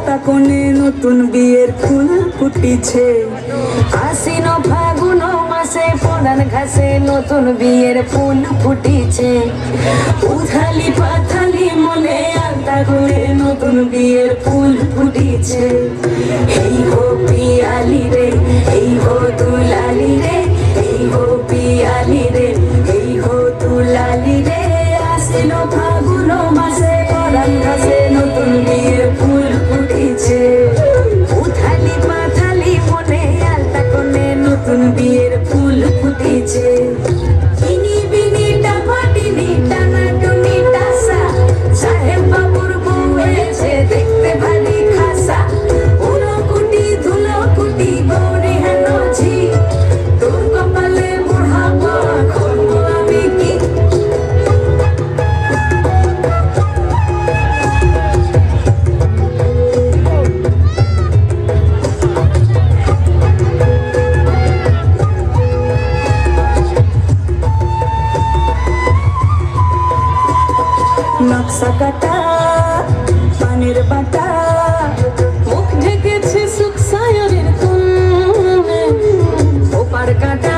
আলতা কোণে নতুন বিয়ের ফুল ফুটিছে। আশ্বিন ফাগুন মাসে প্রধান ঘাসে নতুন বিয়ের ফুল ফুটিছে। উথালি পাথালি মনে আলতা কোণে নতুন বিয়ের ফুল ফুটিছে। এই হো পিয়ালি রে, এই হো দুলালি রে, এই হো পিয়ালি রে, এই হো দুলালি রে। আশ্বিন ফাগুন মাসে প্রধান ঘাসে নতুন বিয়ের ফুল ফুটিছে। উথালি পাথালি মনে আলতা কোণে নতুন বিয়ের ফুল ফুটিছে। ইনি বিনি টামাটিনি টানা টুনি টাসা, সাহেব বাবুর বউ এসে দেখতে ভারী খাসা। উলো কুটি ধুলো কুটি গৌরী হেন ঝি, তোর কপালে বুড়াবো করবো আমি কি। নকশা কাটা পানির বাটা, মুখ ঢেকেছে সুখ সায়রের কোণে। ওপার কাটা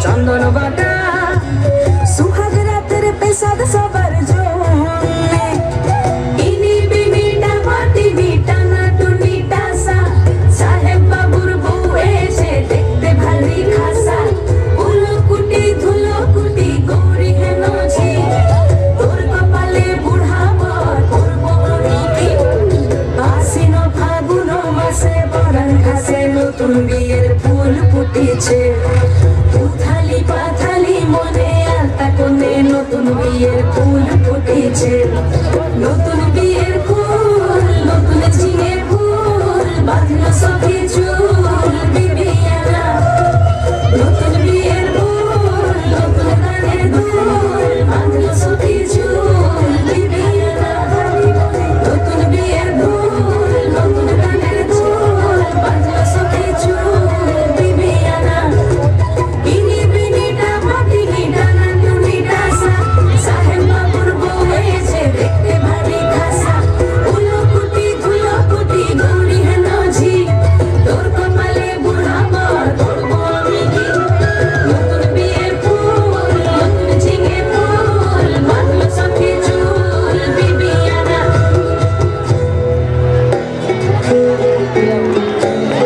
চন্দন বাটা, সুহাগ রাতের পেশাদ সবার জন্যে। ইনি বিনি টামাটিনি টানা টুনি টাসা, সাহেব বাবুর বউ এসে দেখতে ভারী খাসা। উলো কুটি ধুলো কুটি গৌরী হেন ঝি, তোর কপালে বুড়াবো করবো আমি কি। আশ্বিন ফাগুন মাসে পরাণ ঘাসে নতুন বিয়ের ফুল ফুটিছে। উথালি পাথালি মনে আলতা কোণে নতুন বিয়ের ফুল ফুটিছে।